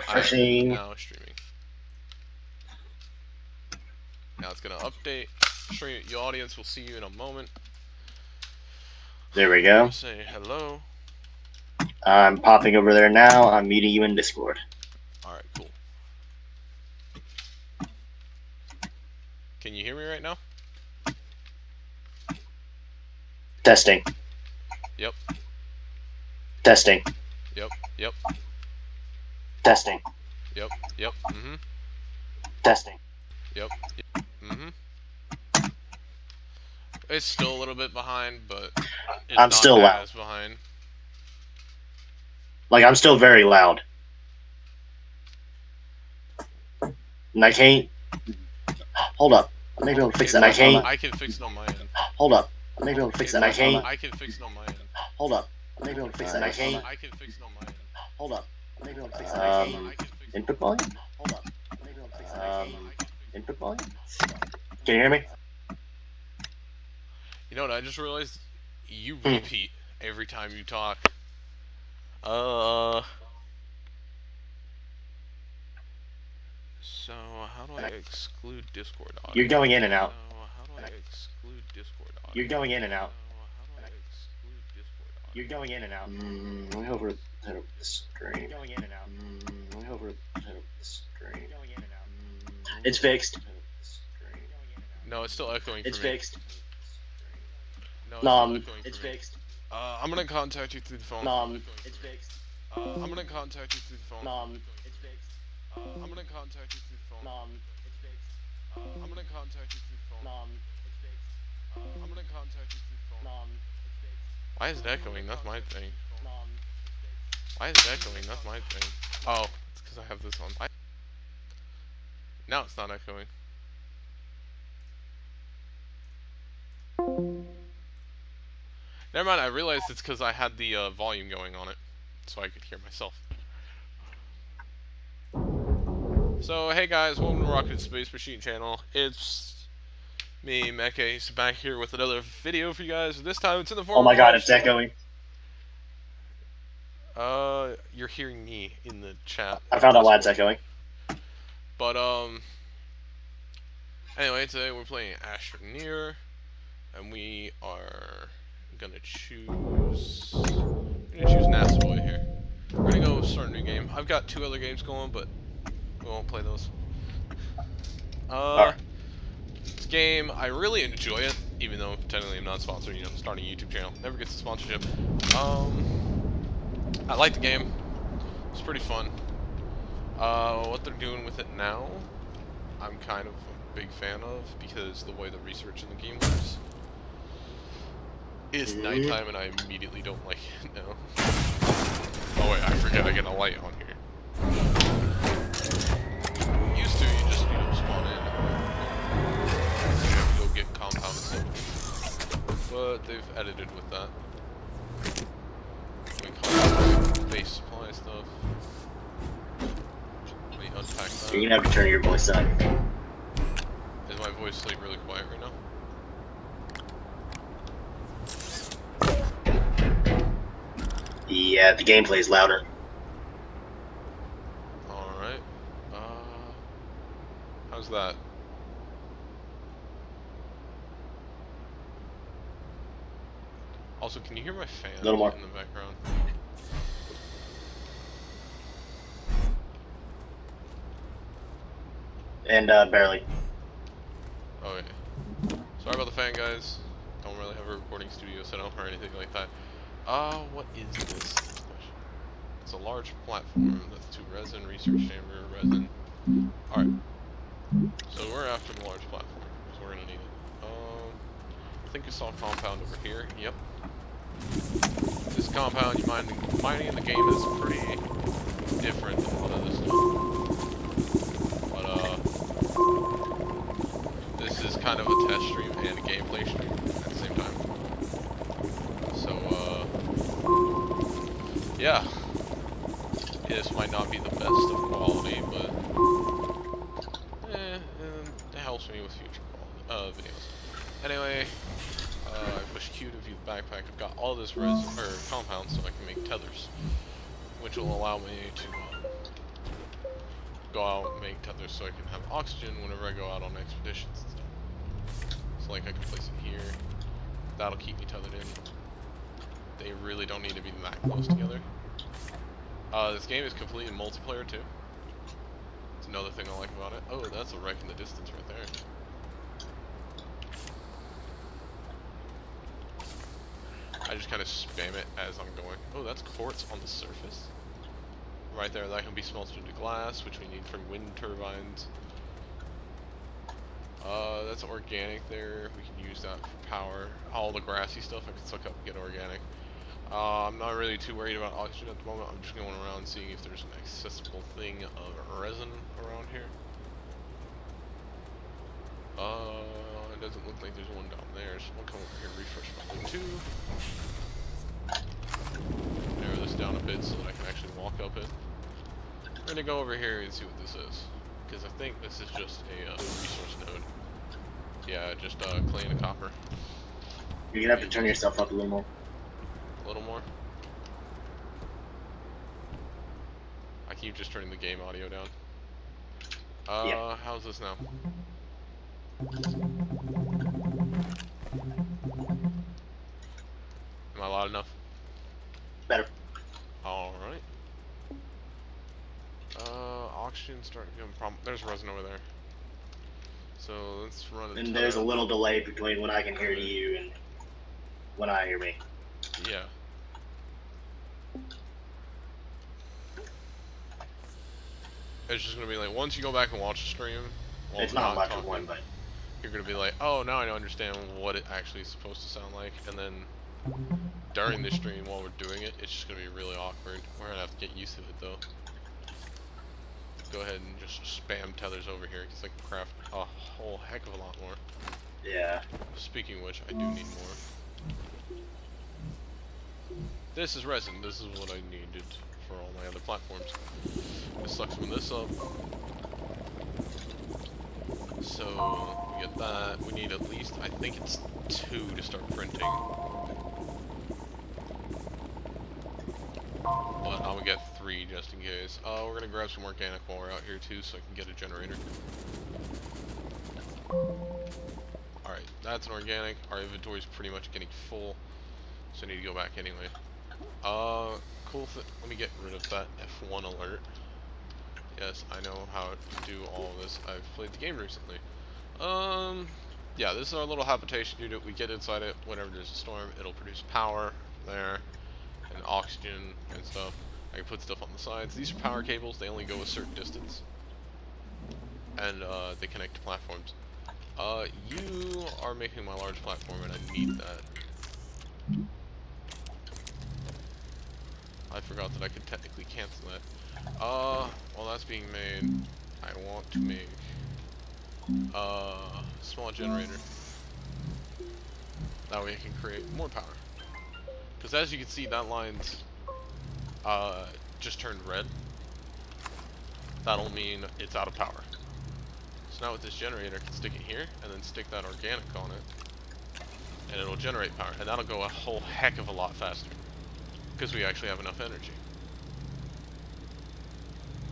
Refreshing. Now streaming. Now it's gonna update. Stream. Your audience will see you in a moment. There we go. Say hello. I'm popping over there now. I'm meeting you in Discord. Alright, cool. Can you hear me right now? Testing. Yep. Testing. Yep. Yep. Testing. Yep. Yep. Mm-hmm. Testing. Yep. Yep. Mm-hmm. It's still a little bit behind, but it's I'm not still loud. as behind. Like, I'm still very loud. And I can't... Hold up. I may be able to fix that. I can't... I can fix it on my end. Hold up. I may be able to fix that. I can't... I can fix it on my end. Hold up. I may be able to fix that. I can't... I can fix it on my end. Hold up. I may be able to fix that. I can't... Input volume? Hold up. I may be able to fix that. Input volume? Can you hear me? You know what? I just realized you repeat every time you talk. So how do I exclude Discord audio? You're going in and out. So how do I exclude Discord audio? You're going in and out. So how do I exclude Discord audio? You're going in and out. Let me over the screen. You're going in and out. Let me over the screen. You're going in and out. It's fixed. No, it's still echoing for It's me. fixed. No, It's for me. fixed. I'm gonna contact you through the phone. It's fixed. I'm gonna contact you through the phone. It's fixed. I'm gonna contact you through the phone. It's fixed. I'm gonna contact you through the phone. It's fixed. I'm gonna contact you through the phone. It's fixed. Why is it echoing? That's my thing. It's fixed. Why is it echoing? That's my thing. Oh, it's because I have this on. Now it's not echoing. Never mind, I realized it's because I had the volume going on it, so I could hear myself. So, hey guys, welcome to Rocket Space Machine channel. It's me, Mecha, back here with another video for you guys. This time it's in the form Oh my of god, it's echoing. You're hearing me in the chat. I found out why it's echoing. But, anyway, today we're playing Astroneer, and we are gonna choose NASA Boy here. We're gonna go start a new game. I've got 2 other games going, but we won't play those. This game, I really enjoy it, even though technically I'm not sponsored, you know, starting a YouTube channel. Never gets a sponsorship. I like the game. It's pretty fun. What they're doing with it now, I'm kind of a big fan of, because the way the research in the game works. It's nighttime and I immediately don't like it now. Oh wait, I forget I get a light on here. Used to, you just, you know, spawn in and go get compound and stuff. But they've edited with that. We call it base supply stuff. Let me unpack that. You're gonna have to turn your voice up. Is my voice like really quiet right now? Yeah, the gameplay is louder. Alright. How's that? Also, can you hear my fan A little more. in the background? And, barely. Oh yeah. Sorry about the fan, guys. Don't really have a recording studio set up or anything like that. What is this? It's a large platform. That's 2 resin, research chamber, resin. Alright. So we're after the large platform, because we're gonna need it. I think you saw a compound over here. Yep. This compound mining in the game is pretty different than a lot of this stuff. But, this is kind of a test stream and a gameplay stream at the same time. So, yeah. This might not be the best of quality, but it helps me with future videos. Anyway, I pushed Q to view the backpack. I've got all this compound so I can make tethers, which will allow me to go out and make tethers so I can have oxygen whenever I go out on expeditions and stuff. So like I can place it here. That'll keep me tethered in. They really don't need to be that close together. This game is completely multiplayer too. It's another thing I like about it. Oh, that's a wreck in the distance right there. I just kind of spam it as I'm going. Oh, that's quartz on the surface. Right there, that can be smelted into glass, which we need for wind turbines. That's organic there. We can use that for power. All the grassy stuff I can suck up and get organic. I'm not really too worried about oxygen at the moment. I'm just going around seeing if there's an accessible thing of resin around here. It doesn't look like there's one down there, so I'll come over here and refresh my loop too. Narrow this down a bit so that I can actually walk up it. We're gonna go over here and see what this is, because I think this is just a resource node. Yeah, just clay and copper. You're gonna have to turn yourself up a little more. A little more? I keep just turning the game audio down. Yeah. How's this now? Am I loud enough? Better. Alright. Oxygen starting to become a problem. There's resin over there. So let's run it. And there's a little delay between when I can hear you and when I hear me. Yeah. It's just gonna be like, once you go back and watch the stream, well, it's not much of one, but you're gonna be like, oh, now I understand what it actually is supposed to sound like, and then during the stream while we're doing it, it's just gonna be really awkward. We're gonna have to get used to it though. Go ahead and just spam tethers over here, because I can craft a whole heck of a lot more. Yeah. Speaking of which, I do need more. This is resin. This is what I needed for all my other platforms. It sucks when this up. So, we get that. We need at least, I think it's 2 to start printing. But I'm gonna get 3 just in case. We're gonna grab some organic while we're out here too, so I can get a generator. Alright, that's an organic. Our inventory's pretty much getting full, so I need to go back anyway. Cool thing. Let me get rid of that F1 alert. Yes, I know how to do all of this. I've played the game recently. Yeah, this is our little habitation unit. We get inside it whenever there's a storm. It'll produce power there, and oxygen and stuff. I can put stuff on the sides. These are power cables. They only go a certain distance, and they connect to platforms. You are making my large platform, and I need that. I forgot that I could technically cancel that. While that's being made, I want to make a small generator. That way I can create more power. Because as you can see, that line's just turned red. That'll mean it's out of power. So now with this generator, I can stick it here, and then stick that organic on it, and it'll generate power. And that'll go a whole heck of a lot faster, because we actually have enough energy.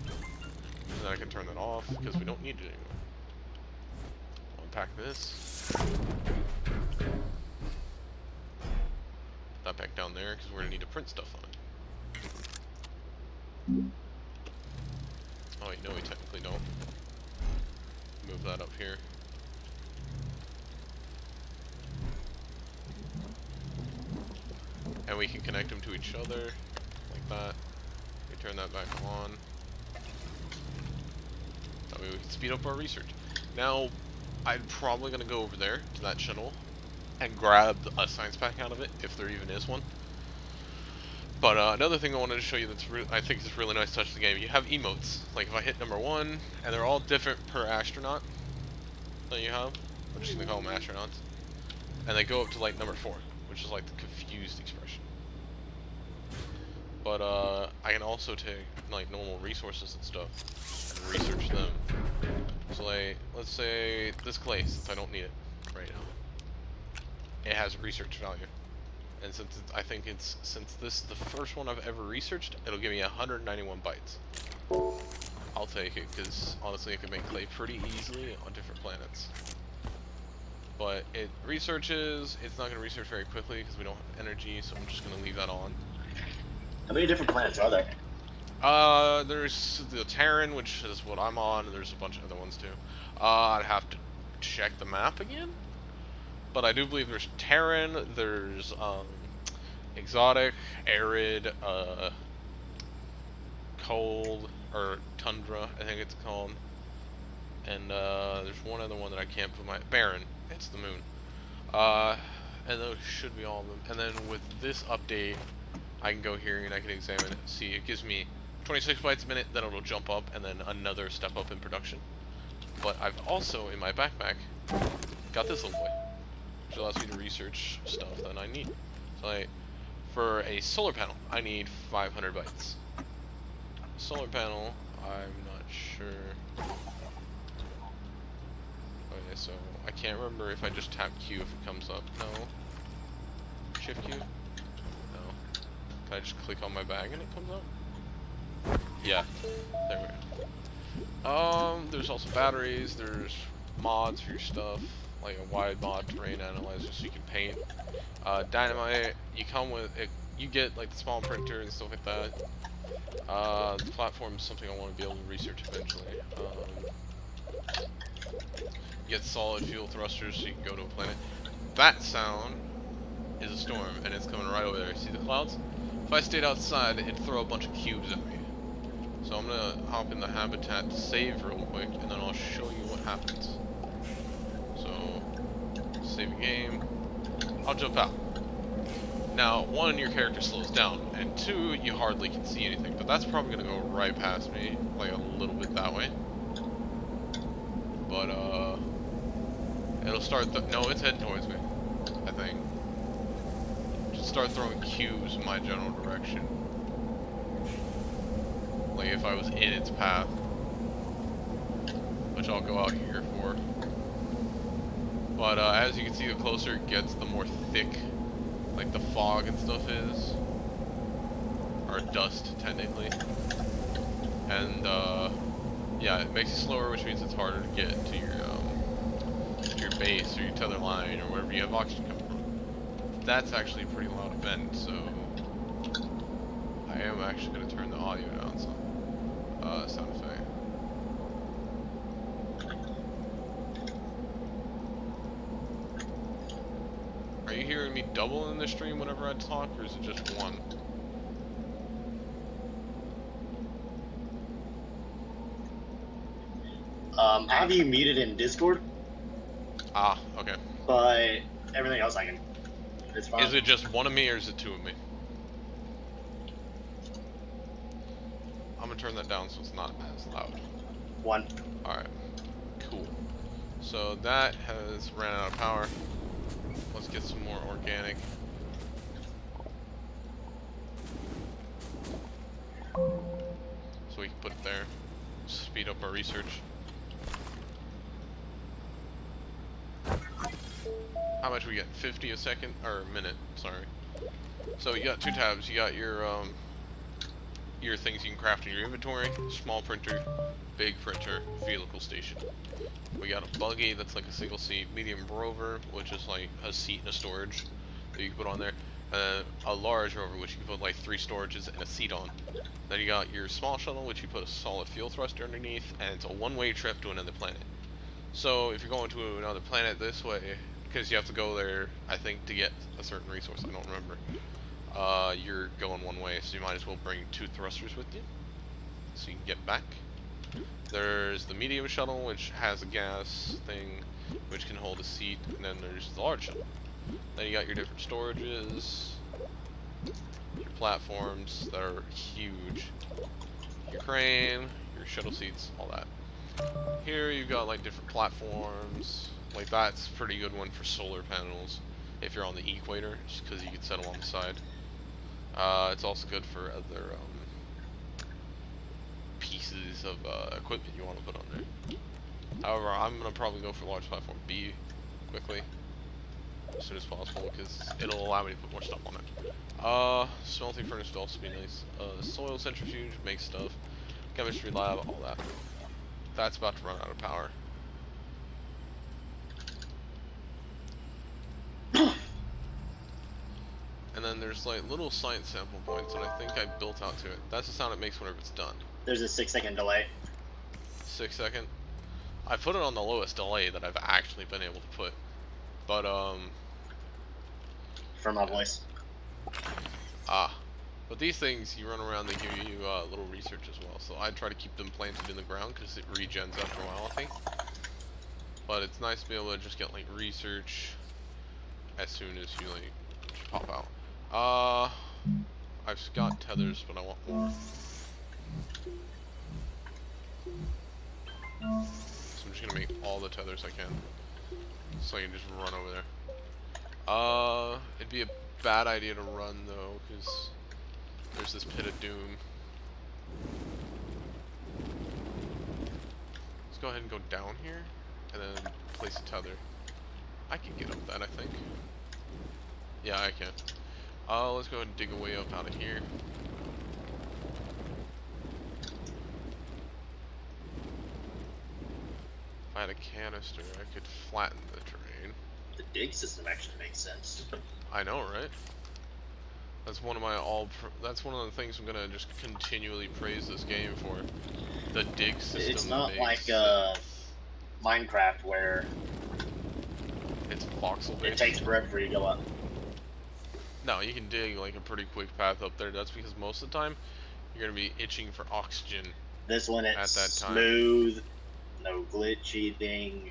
And then I can turn that off, because we don't need it anymore. Unpack this. Put that back down there, because we're going to need to print stuff on it. Oh wait, no, we technically don't. Move that up here. And we can connect them to each other, like that. We turn that back on. That way we can speed up our research. Now, I'm probably going to go over there to that shuttle and grab a science pack out of it, if there even is one. But another thing I wanted to show you that's I think is a really nice touch of the game, you have emotes. Like if I hit number 1, and they're all different per astronaut that you have. I'm just going to call them astronauts. And they go up to like number 4, which is like the confused expression. But I can also take like normal resources and stuff and research them. So like, let's say this clay, since I don't need it right now, it has research value. And since I think since this is the first one I've ever researched, it'll give me 191 bytes. I'll take it, because honestly I can make clay pretty easily on different planets. But it researches, it's not going to research very quickly because we don't have energy, so I'm just going to leave that on. How many different planets are there? There's the Terran, which is what I'm on, and there's a bunch of other ones too. I'd have to check the map again, but I do believe there's Terran, there's, exotic, arid, cold, or tundra, I think it's called. And, there's one other one that I can't put my... Barren. It's the moon. And those should be all of them. And then with this update, I can go here and I can examine it. See, it gives me 26 bytes a minute, then it'll jump up, and then another step up in production. But I've also, in my backpack, got this little boy, which allows me to research stuff that I need. So for a solar panel, I need 500 bytes. Solar panel, I'm not sure. Okay, so I can't remember if I just tap Q if it comes up. No. Shift Q? No. Can I just click on my bag and it comes up? Yeah. There we go. There's also batteries, there's mods for your stuff, like a wide mod terrain analyzer so you can paint. Dynamite, you come with it, you get like the small printer and stuff like that. The platform is something I want to be able to research eventually. You get solid fuel thrusters so you can go to a planet. That sound is a storm, and it's coming right over there. See the clouds? If I stayed outside, it'd throw a bunch of cubes at me. So I'm gonna hop in the habitat to save real quick, and then I'll show you what happens. So, save a game. I'll jump out. Now, one, your character slows down, and two, you hardly can see anything, but that's probably gonna go right past me, like a little bit that way. But, it'll start, no, it's heading towards me, I think. Just start throwing cubes in my general direction. Like if I was in its path. Which I'll go out here for. But, as you can see, the closer it gets, the more thick, like the fog and stuff is. Or dust, technically. And, yeah, it makes it slower, which means it's harder to get to your base or your tether line or wherever you have oxygen coming from. That's actually a pretty loud event, so I am actually going to turn the audio down some. Sound effect. Are you hearing me double in the stream whenever I talk, or is it just one? I have you muted in Discord. Ah, okay. But everything else I can. It's fine. Is it just one of me or is it two of me? I'm gonna turn that down so it's not as loud. One. Alright. Cool. So that has ran out of power. Let's get some more organic. So we can put it there. Speed up our research. How much we get? 50 a second? Or a minute, sorry. So you got two tabs. You got your things you can craft in your inventory. Small printer, big printer, vehicle station. We got a buggy that's like a single seat, medium rover, which is like a seat and a storage that you can put on there. And a large rover, which you can put like 3 storages and a seat on. Then you got your small shuttle, which you put a solid fuel thruster underneath, and it's a one-way trip to another planet. So if you're going to another planet this way, because you have to go there, I think, to get a certain resource, I don't remember. You're going one way, so you might as well bring 2 thrusters with you, so you can get back. There's the medium shuttle, which has a gas thing, which can hold a seat, and then there's the large shuttle. Then you got your different storages, your platforms that are huge, your crane, your shuttle seats, all that. Here you've got like different platforms. Like that's a pretty good one for solar panels if you're on the equator, just because you can set them on the side. It's also good for other pieces of equipment you want to put on there. However, I'm going to probably go for large platform B quickly, as soon as possible, because it'll allow me to put more stuff on it. Smelting furnace would also be nice. Soil centrifuge makes stuff. chemistry lab, all that. That's about to run out of power. And then there's like little science sample points, and I think I built out to it. That's the sound it makes whenever it's done. There's a 6-second delay. 6 second? I put it on the lowest delay that I've actually been able to put. But, For my voice. But these things, you run around, they give you little research as well. So I try to keep them planted in the ground because it regens after a while, I think. But it's nice to be able to just get like research as soon as you like just pop out. I've got tethers, but I want more. So I'm just gonna make all the tethers I can, so I can just run over there. It'd be a bad idea to run though, because there's this pit of doom. Let's go ahead and go down here, and then place a tether. I can get up that, I think. Yeah, I can. Let's go ahead and dig a way up out of here. If I had a canister, I could flatten the terrain. The dig system actually makes sense. I know, right? That's one of my that's one of the things I'm gonna just continually praise this game for. The dig system. It's not like Minecraft where it's voxel based. It takes forever for you to go up. No, you can dig like a pretty quick path up there. That's because most of the time you're gonna be itching for oxygen. This one it's at that time. Smooth, no glitchy thing.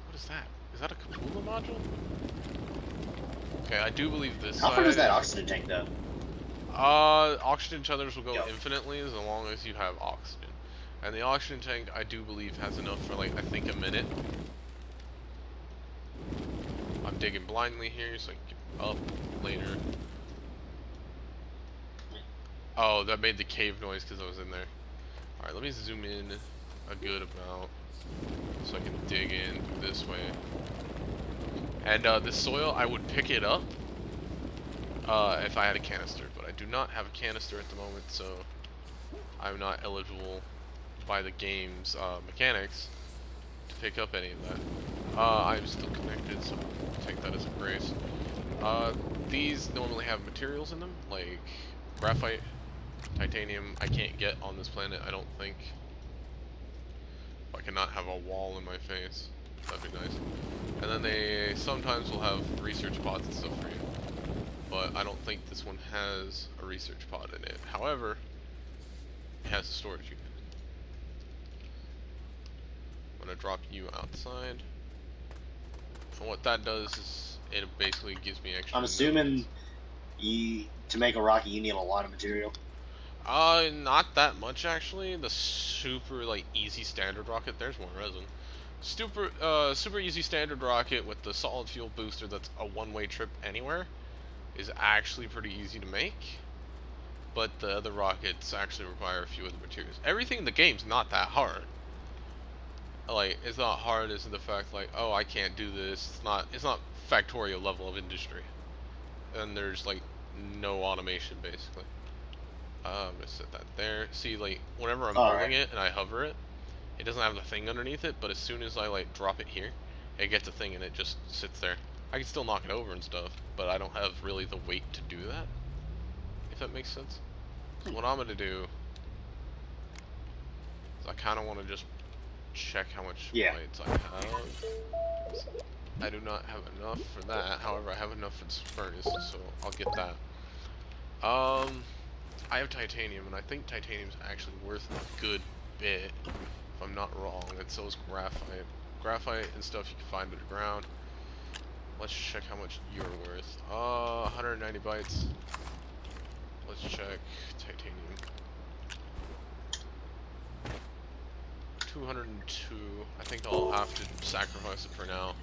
What is that? Is that a Cthulhu module? Okay, I do believe this. How far does that oxygen tank though? Oxygen tethers will go infinitely as long as you have oxygen. And the oxygen tank, I do believe, has enough for like, I think, a minute. I'm digging blindly here so I can get up later. Oh, that made the cave noise because I was in there. Alright, let me zoom in a good amount so I can dig in this way. And this soil, I would pick it up if I had a canister, but I do not have a canister at the moment, so I'm not eligible by the game's mechanics to pick up any of that. I'm still connected, so I'll take that as a grace. These normally have materials in them, like graphite, titanium. I can't get on this planet, I don't think. If I cannot have a wall in my face, that'd be nice. And then they sometimes will have research pods and stuff for you. But I don't think this one has a research pod in it. However, it has a storage unit. I'm gonna drop you outside. And what that does is it basically gives me extra. I'm assuming to make a rocket you need a lot of material. Not that much actually. The super like easy standard rocket, there's more resin. Super easy standard rocket with the solid fuel booster that's a one-way trip anywhere is actually pretty easy to make. But the other rockets actually require a few other materials. Everything in the game's not that hard. Like, it's not hard as in the fact like, oh, I can't do this. It's not Factorio level of industry. And there's like no automation basically. I'm gonna set that there. See, like, whenever I'm holding it and I hover it, it doesn't have the thing underneath it, but as soon as I like drop it here, it gets a thing and it just sits there. I can still knock it over and stuff, but I don't have really the weight to do that. If that makes sense. So what I'm gonna do is I kinda wanna just check how much lights I have. I do not have enough for that, however I have enough for this furnace, so I'll get that. I have titanium, and I think titanium's actually worth a good bit, if I'm not wrong, and so is graphite. Graphite and stuff you can find underground. Let's check how much you're worth. 190 bytes. Let's check titanium. 202. I think I'll have to sacrifice it for now.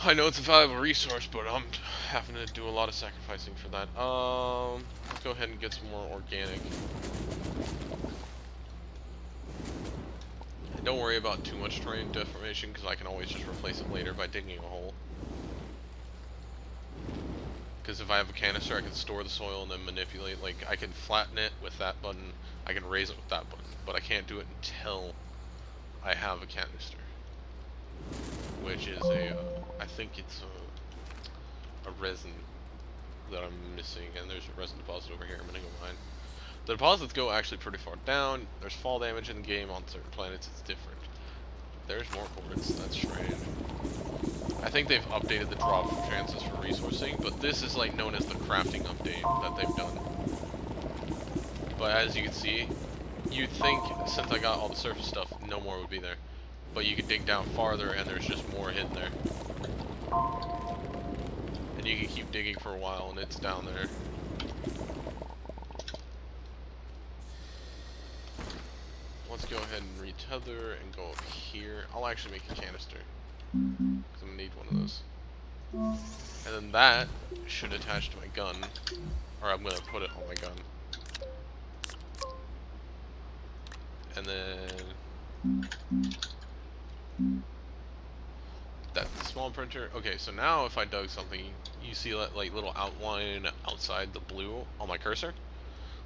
I know it's a valuable resource, but I'm having to do a lot of sacrificing for that. Let's go ahead and get some more organic. And don't worry about too much terrain deformation, because I can always just replace it later by digging a hole. Because if I have a canister, I can store the soil and then manipulate. Like, I can flatten it with that button, I can raise it with that button, but I can't do it until I have a canister. Which is I think it's a resin that I'm missing, and there's a resin deposit over here I'm gonna go mine. The deposits go actually pretty far down. There's fall damage in the game. On certain planets it's different. There's more quartz, that's strange. I think they've updated the drop chances for resourcing, but this is like known as the crafting update that they've done. But as you can see, you'd think since I got all the surface stuff, no more would be there. But you can dig down farther and there's just more hidden there. And you can keep digging for a while and it's down there. Let's go ahead and retether and go up here. I'll actually make a canister, because I'm going to need one of those. And then that should attach to my gun, or I'm going to put it on my gun. And then that's the small printer. Okay, so now if I dug something, you see that like little outline outside the blue on my cursor?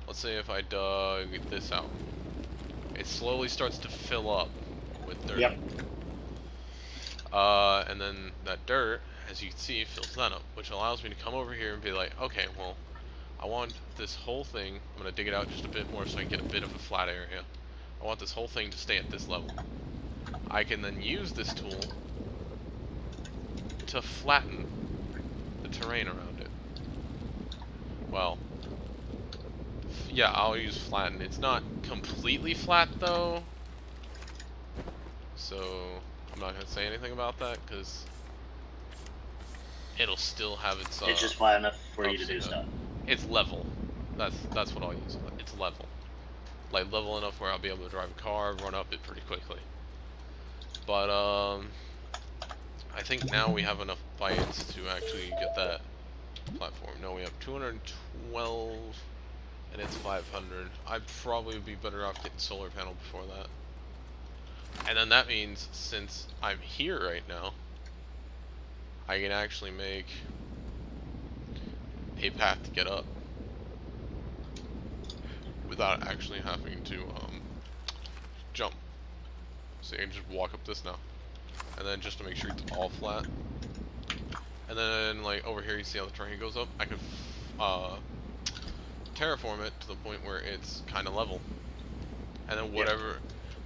Let's say if I dug this out. It slowly starts to fill up with dirt. Yep. And then that dirt, as you can see, fills that up, which allows me to come over here and be like, okay, well, I want this whole thing, I'm going to dig it out just a bit more so I can get a bit of a flat area. I want this whole thing to stay at this level. I can then use this tool to flatten the terrain around it. Well, yeah, I'll use flatten. It's not completely flat though, so I'm not gonna say anything about that because it'll still have its. It's just flat enough for you to do stuff. It's level. That's what I'll use. It's level, like level enough where I'll be able to drive a car, run up it pretty quickly. But I think now we have enough bytes to actually get that platform. No, we have 212. And it's 500. I'd probably be better off getting solar panel before that. And then that means, since I'm here right now, I can actually make a path to get up without actually having to jump. So I can just walk up this now. And then just to make sure it's all flat. And then like over here you see how the terrain goes up. I could terraform it to the point where it's kind of level, and then whatever,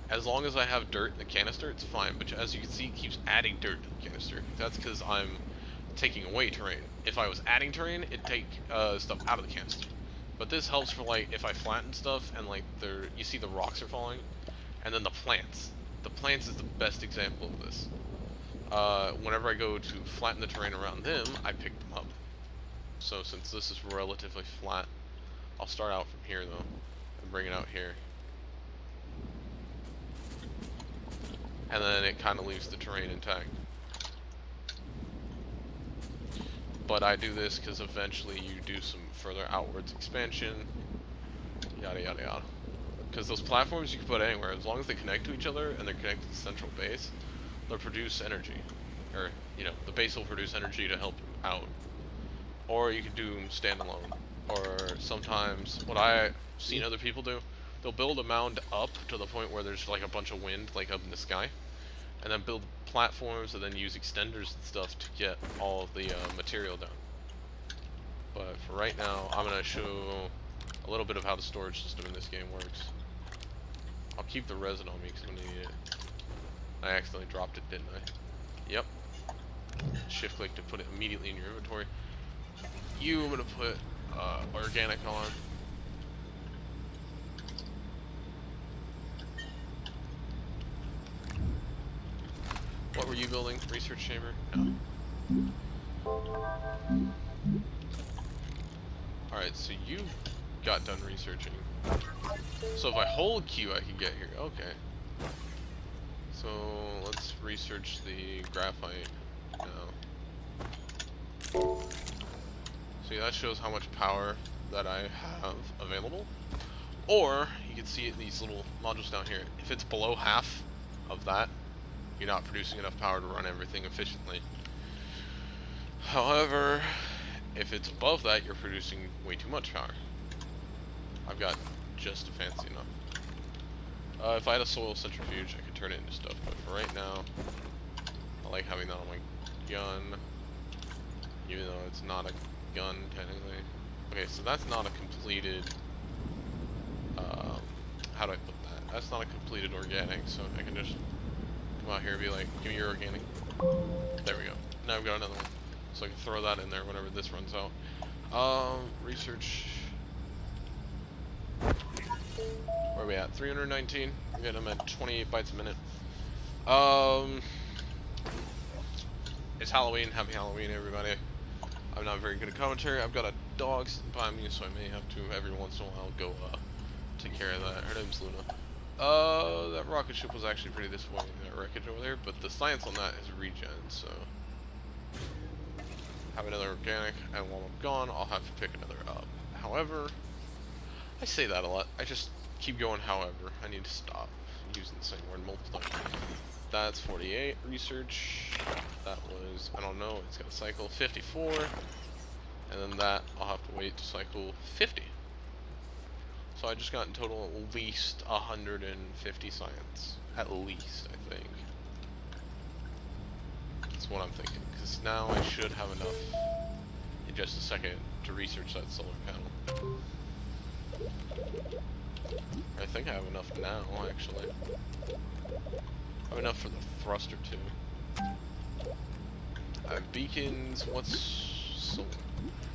as long as I have dirt in the canister, it's fine. But as you can see, it keeps adding dirt to the canister. That's because I'm taking away terrain. If I was adding terrain, it'd take stuff out of the canister. But this helps for like if I flatten stuff and like you see the rocks are falling, and then the plants. The plants is the best example of this. Whenever I go to flatten the terrain around them, I pick them up. So since this is relatively flat, I'll start out from here though, and bring it out here. And then it kind of leaves the terrain intact. But I do this because eventually you do some further outwards expansion, yada yada yada. Because those platforms you can put anywhere, as long as they connect to each other and they're connected to the central base, they'll produce energy. Or, you know, the base will produce energy to help you out. Or you can do them standalone. Or sometimes, what I've seen other people do, they'll build a mound up to the point where there's like a bunch of wind, like up in the sky, and then build platforms and then use extenders and stuff to get all of the material down. But for right now, I'm going to show a little bit of how the storage system in this game works. I'll keep the resin on me because I'm going to need it. I accidentally dropped it, didn't I? Yep. Shift click to put it immediately in your inventory. I'm going to put organic on. What were you building? Research chamber? No. Alright, so you got done researching. So if I hold Q, I can get here. Okay. So let's research the graphite now. See, that shows how much power that I have available. Or, you can see it in these little modules down here. If it's below half of that, you're not producing enough power to run everything efficiently. However, If it's above that, you're producing way too much power. I've got just fancy enough. If I had a soil centrifuge, I could turn it into stuff, but for right now, I like having that on my gun, even though it's not a gun, technically. Okay, so that's not a completed, how do I put that? That's not a completed organic, so I can just come out here and be like, give me your organic. There we go. Now I've got another one. So I can throw that in there whenever this runs out. Research. Where are we at? 319. We're getting them at 28 bytes a minute. It's Halloween. Happy Halloween, everybody. I'm not very good at commentary. I've got a dog behind me, so I may have to every once in a while go take care of that. Her name's Luna. That rocket ship was actually pretty disappointing, that wreckage over there, but the science on that is regen, so have another organic, and while I'm gone, I'll have to pick another up. However, I say that a lot. I just keep going, however. I need to stop using the same word multiple times. That's 48 research. That was, I don't know, it's got to cycle 54. And then that, I'll have to wait to cycle 50. So I just got in total at least 150 science. At least, I think. That's what I'm thinking. Because now I should have enough in just a second to research that solar panel. I think I have enough now, actually. I have enough for the thruster, too. I have beacons. What's solar?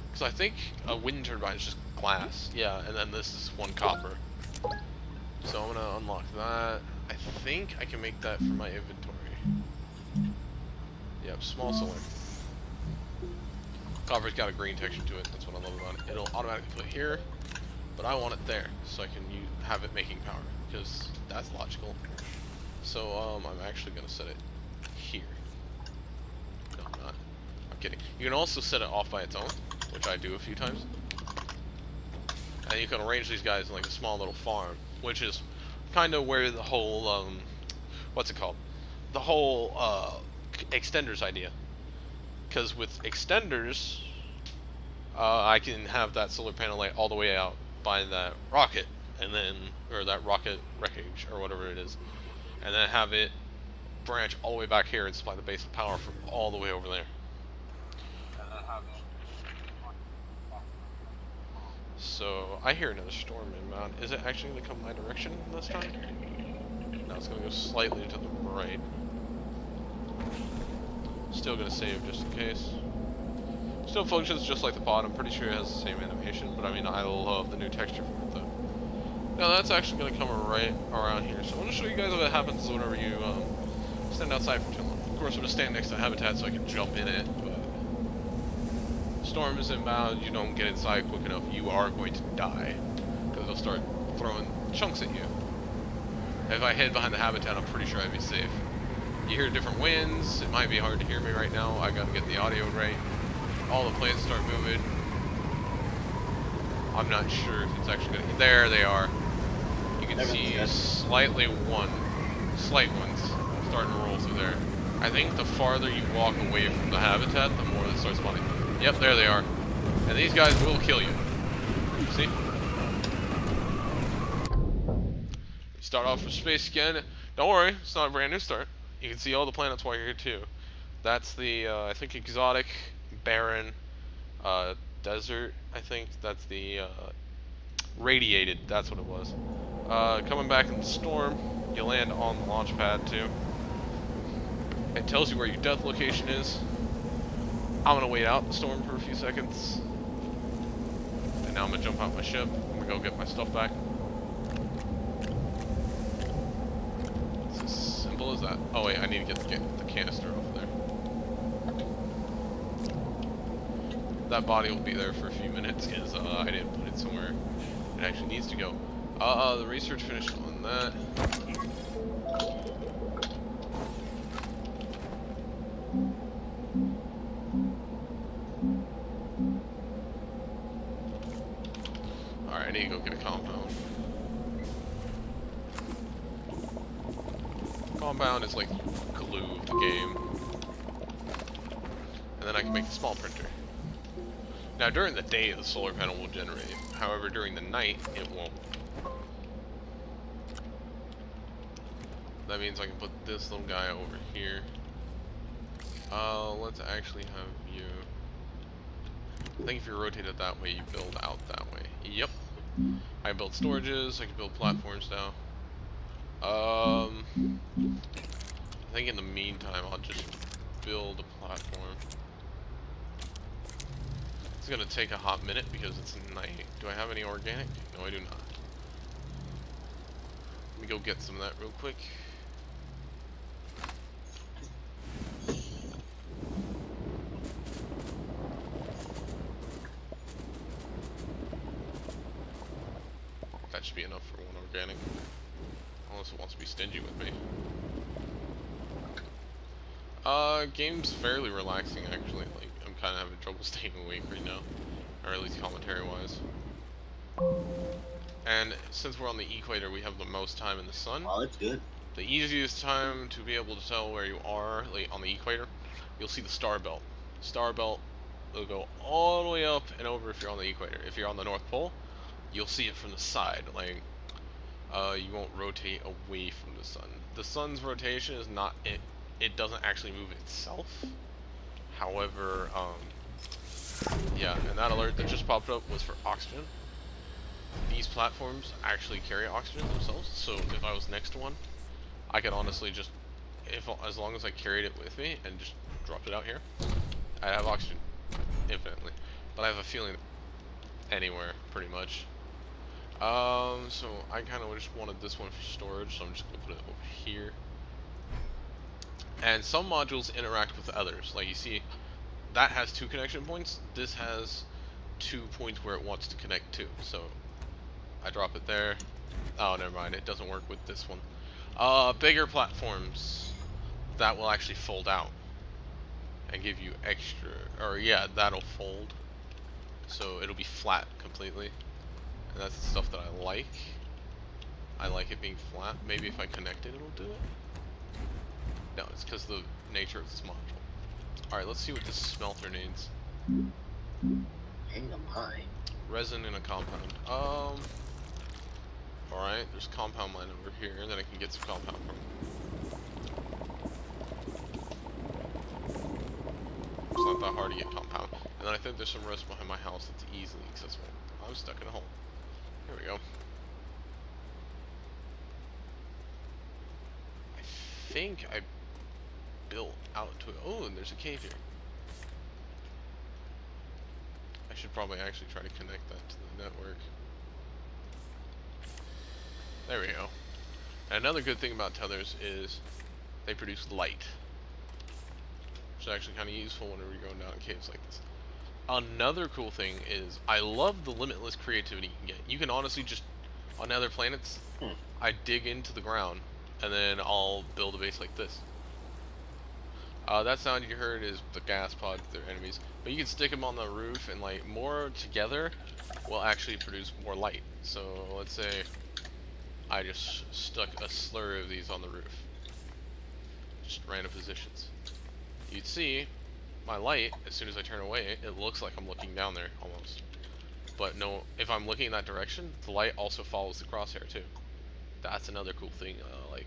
Because I think a wind turbine is just glass. Yeah, and then this is 1 copper. So I'm going to unlock that. I think I can make that for my inventory. Yep, small solar. Copper's got a green texture to it. That's what I love about it. It'll automatically put here, but I want it there so I can have it making power, because that's logical. So I'm actually going to set it here. No, I'm not. I'm kidding. You can also set it off by its own, which I do a few times. And you can arrange these guys in like a small little farm, which is kind of where the whole, what's it called? The whole extenders idea. Because with extenders, I can have that solar panel light all the way out by that rocket, and then, or that rocket wreckage, or whatever it is, and then have it branch all the way back here and supply the base of power from all the way over there. So, I hear another storm inbound. Is it actually going to come my direction this time? No, it's going to go slightly to the right. Still going to save just in case. Still functions just like the pod. I'm pretty sure it has the same animation, but I mean, I love the new texture for it though. Now that's actually going to come right around here. So I'm going to show you guys what happens whenever you stand outside for too long. Of course, I'm going to stand next to habitat so I can jump in it, but storm is inbound, you don't get inside quick enough, you are going to die. Because they'll start throwing chunks at you. If I hid behind the habitat, I'm pretty sure I'd be safe. You hear different winds, it might be hard to hear me right now, I gotta get the audio right. All the plants start moving. I'm not sure if it's actually gonna... There they are. You can see slight ones starting to roll through there. I think the farther you walk away from the habitat, the more it starts spawning. Yep, there they are. And these guys will kill you. See? You start off with space again. Don't worry, it's not a brand new start. You can see all the planets while you're here too. That's the, I think, exotic, barren, desert, I think. That's the, radiated, that's what it was. Coming back in the storm, you land on the launch pad too. It tells you where your death location is. I'm gonna wait out the storm for a few seconds. And now I'm gonna jump out my ship. I'm gonna go get my stuff back. It's as simple as that. Oh wait, I need to get the canister off there. That body will be there for a few minutes because I didn't put it somewhere it actually needs to go. The research finished on that. Alright, I need to go get a compound. Compound is like glue of the game. And then I can make a small printer. Now, during the day, the solar panel will generate. However, during the night, it won't. That means I can put this little guy over here. Let's actually have you... I think if you rotate it that way, you build out that way. Yep. I can build storages, I can build platforms now. I think in the meantime, I'll just build a platform. It's gonna take a hot minute because it's night. Do I have any organic? No, I do not. Let me go get some of that real quick. That should be enough for one organic. Unless it wants to be stingy with me. Game's fairly relaxing actually. Like, I'm kind of having trouble staying awake right now. Or at least commentary-wise. And since we're on the equator, we have the most time in the sun. Oh, that's good. The easiest time to be able to tell where you are, like on the equator, you'll see the star belt. Star belt will go all the way up and over if you're on the equator. If you're on the North Pole, you'll see it from the side. Like, you won't rotate away from the sun. The sun's rotation is not it. It doesn't actually move itself. However, yeah, and that alert that just popped up was for oxygen. These platforms actually carry oxygen themselves, so if I was next to one, I could honestly just, as long as I carried it with me and just dropped it out here, I'd have oxygen infinitely. But I have a feeling anywhere, pretty much. So I kind of just wanted this one for storage, so I'm just gonna put it over here. And some modules interact with others. Like you see, that has 2 connection points. This has 2 points where it wants to connect to. So I drop it there. Oh, never mind. It doesn't work with this one. Bigger platforms that will actually fold out and give you extra. Or yeah, that'll fold. So it'll be flat completely. And that's the stuff that I like. I like it being flat. Maybe if I connect it, it'll do it. No, it's because of the nature of this module. Alright, let's see what this smelter needs. Hang on, hi. Resin in a compound. Alright, there's compound mine over here that I can get some compound from. It's not that hard to get compound. And then I think there's some resin behind my house that's easily accessible. I'm stuck in a hole. Here we go. I think I built out to it. Oh, and there's a cave here. I should probably actually try to connect that to the network. There we go. And another good thing about tethers is they produce light, which is actually kind of useful whenever you're going down in caves like this. Another cool thing is I love the limitless creativity you can get. You can honestly just, on other planets, I dig into the ground and then I'll build a base like this. That sound you heard is the gas pods, they're enemies. But you can stick them on the roof and like more together will actually produce more light. So let's say I just stuck a slurry of these on the roof. Just random positions. You'd see my light, as soon as I turn away, it looks like I'm looking down there almost. But no, if I'm looking in that direction, the light also follows the crosshair too. That's another cool thing, like.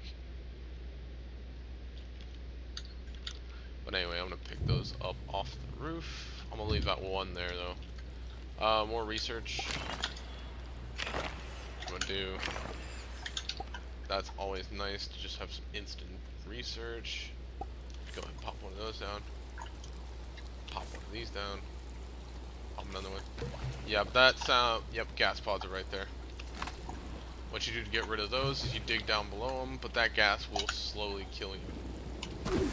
But anyway, I'm gonna pick those up off the roof. I'm gonna leave that one there though. More research. I'm gonna do. That's always nice to just have some instant research. Go ahead and pop one of those down. Pop one of these down. Pop another one. Yep, that's yep, gas pods are right there. What you do to get rid of those is you dig down below them, but that gas will slowly kill you.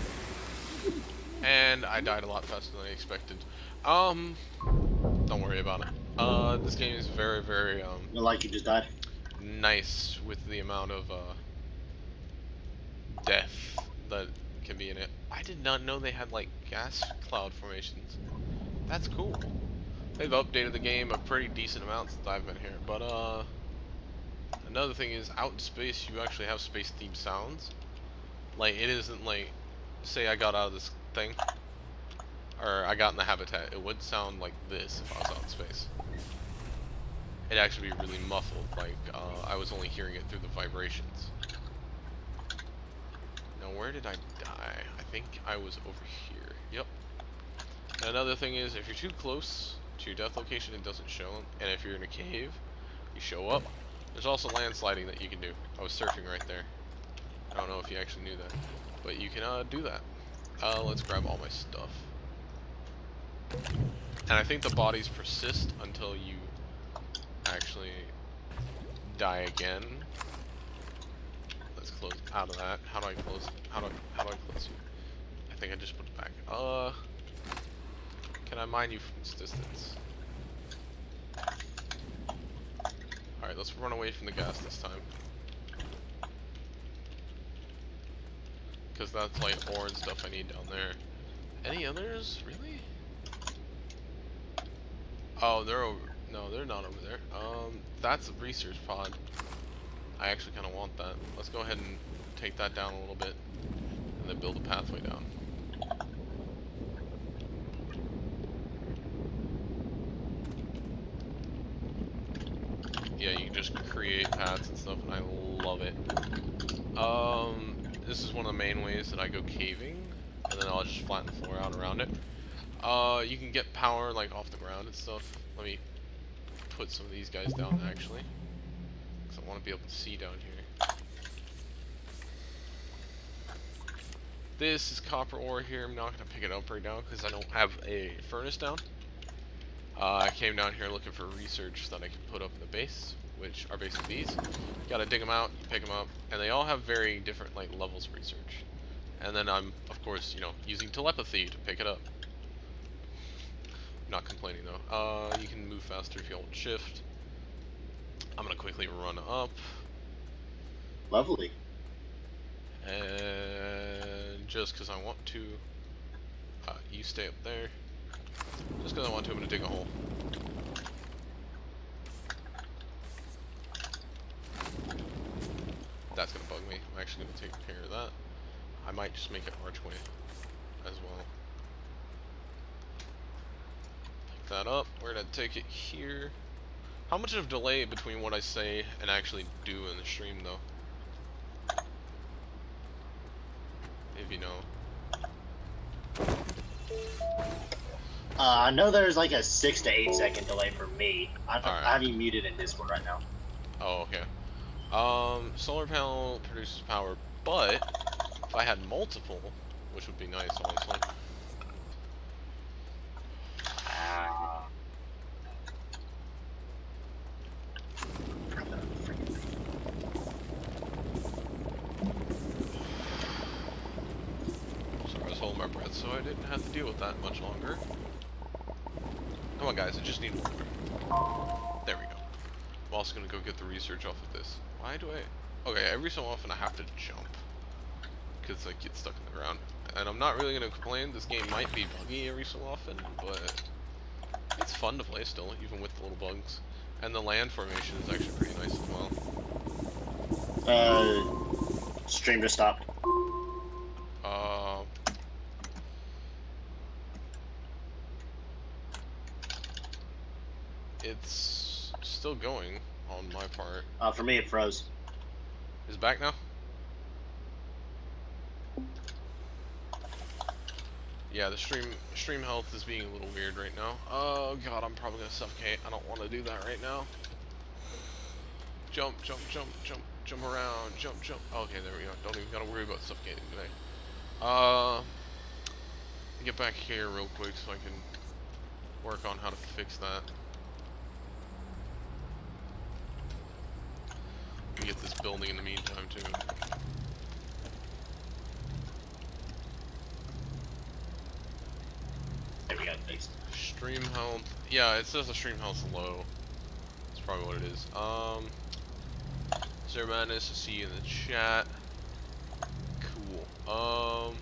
And I died a lot faster than I expected. Don't worry about it. This game is very, very like you just died. Nice with the amount of death that can be in it. I did not know they had like gas cloud formations. That's cool. They've updated the game a pretty decent amount since I've been here. But another thing is, out in space you actually have space themed sounds. Like, it isn't like, say I got out of this thing or I got in the habitat, it would sound like this if I was out in space. It'd actually be really muffled, like I was only hearing it through the vibrations. Now where did I die? I think I was over here. Yep. And another thing is, if you're too close to your death location, it doesn't show, and if you're in a cave, you show up. There's also landsliding that you can do. I was surfing right there. I don't know if you actually knew that, but you can do that. Let's grab all my stuff. And I think the bodies persist until you actually die again. Let's close out of that. How do I close? How do I close you? I think I just put it back. Can I mine you from this distance? Alright, let's run away from the gas this time. Because that's like ore and stuff I need down there. Any others? Really? Oh, they're over. No, they're not over there. That's a research pod. I actually kind of want that. Let's go ahead and take that down a little bit. And then build a pathway down. Yeah, you can just create paths and stuff, and I love it. This is one of the main ways that I go caving, and then I'll just flatten the floor out around it. You can get power like off the ground and stuff. Let me put some of these guys down actually, because I want to be able to see down here. This is copper ore here. I'm not going to pick it up right now because I don't have a furnace down. I came down here looking for research that I could put up in the base, which are basically these. You gotta dig them out, you pick them up, and they all have very different like levels of research. And then I'm, of course, you know, using telepathy to pick it up. Not complaining though. You can move faster if you hold shift. I'm gonna quickly run up. Lovely. And just because I want to, you stay up there. Just because I want to, I'm going to dig a hole. That's going to bug me. I'm actually going to take care of that. I might just make an archway as well. Pick that up. We're going to take it here. How much of delay between what I say and actually do in the stream, though? If you know. I know there's like a 6 to 8 second delay for me. I have you muted in Discord right now. Oh, okay. Solar panel produces power, but if I had multiple, which would be nice, honestly. Sorry, I was holding my breath so I didn't have to deal with that much longer. Come on, guys, I just need one more. There we go. I'm also gonna go get the research off of this. Why do I... Okay, every so often I have to jump. Because I get stuck in the ground. And I'm not really gonna complain. This game might be buggy every so often, but it's fun to play still, even with the little bugs. And the land formation is actually pretty nice as well. Stream just stopped. It's still going on my part. For me, it froze. Is it back now? Yeah, the stream health is being a little weird right now. Oh god, I'm probably gonna suffocate. I don't want to do that right now. Jump, jump, jump, jump, jump around, jump, jump. Okay, there we go. Don't even gotta worry about suffocating today. Get back here real quick so I can work on how to fix that. Get this building in the meantime too. There we go, fixed. Stream health. Yeah, it says the stream health's low. That's probably what it is. Zero Madness, I see you in the chat. Cool.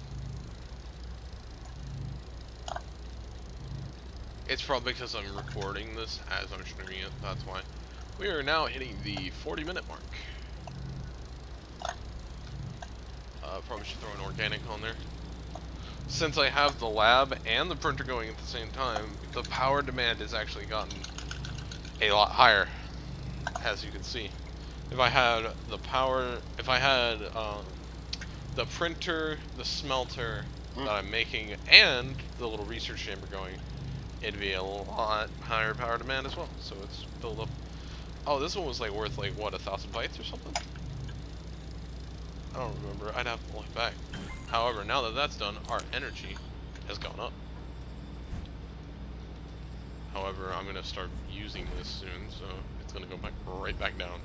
It's probably because I'm recording this as I'm streaming it, that's why. We are now hitting the 40-minute mark. Probably should throw an organic on there. since I have the lab and the printer going at the same time, the power demand has actually gotten a lot higher, as you can see. If I had the power, if I had the printer, the smelter that I'm making, and the little research chamber going, it'd be a lot higher power demand as well. So it's built up. Oh, this one was like worth like what, 1,000 bytes or something? I don't remember. I'd have to look back. However, now that that's done, our energy has gone up. However, I'm gonna start using this soon, so it's gonna go back right back down.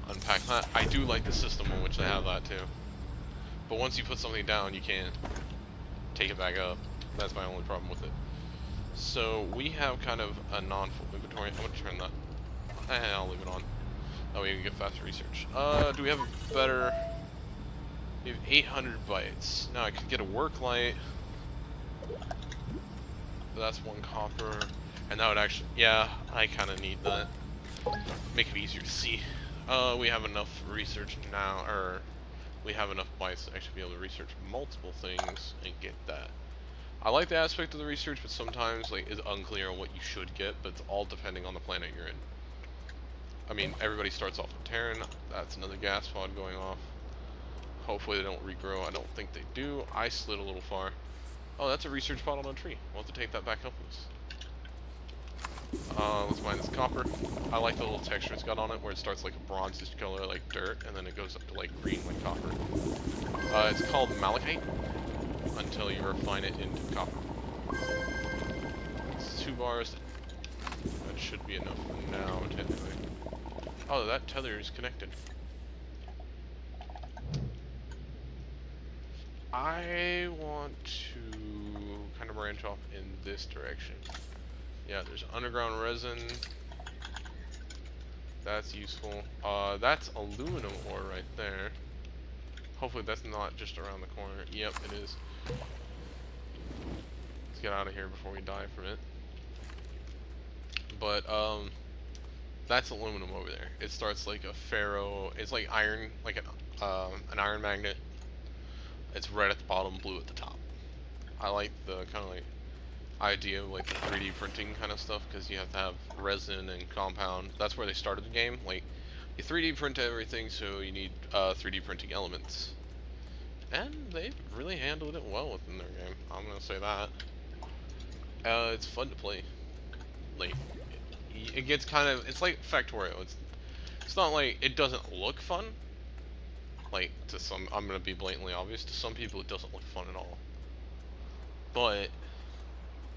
Unpack that. I do like the system in which they have that too. But once you put something down, you can't take it back up. That's my only problem with it. So we have kind of a non-full inventory. I'm gonna turn that. I'll leave it on. That way you can get faster research. Do we have a better? We have 800 bytes. Now I could get a work light. That's 1 copper. And that would actually, yeah, I kind of need that. Make it easier to see. We have enough research now, or we have enough bytes to actually be able to research multiple things and get that. I like the aspect of the research, but sometimes like it's unclear on what you should get, but it's all depending on the planet you're in. I mean, everybody starts off with Terran. That's another gas pod going off. Hopefully they don't regrow. I don't think they do. I slid a little far. Oh, that's a research pod on a tree. We'll have to take that back up with us. Let's mine this copper. I like the little texture it's got on it, where it starts like a bronzish color like dirt, and then it goes up to like green like copper. It's called malachite, until you refine it into copper. It's 2 bars. That should be enough for now, technically. Oh, that tether is connected. I want to kind of branch off in this direction. Yeah, there's underground resin. That's useful. That's aluminum ore right there. Hopefully that's not just around the corner. Yep, it is. Let's get out of here before we die from it. But, that's aluminum over there. It starts like a ferro. It's like iron, like an iron magnet. It's red at the bottom, blue at the top. I like the kind of like idea of like the 3D printing kind of stuff, because you have to have resin and compound. That's where they started the game. Like, you 3D print everything, so you need 3D printing elements. And they really handled it well within their game. I'm gonna say that. It's fun to play. Like, it gets kind of, it's like Factorio. It's not like it doesn't look fun. Like, to some, I'm gonna be blatantly obvious, to some people it doesn't look fun at all. But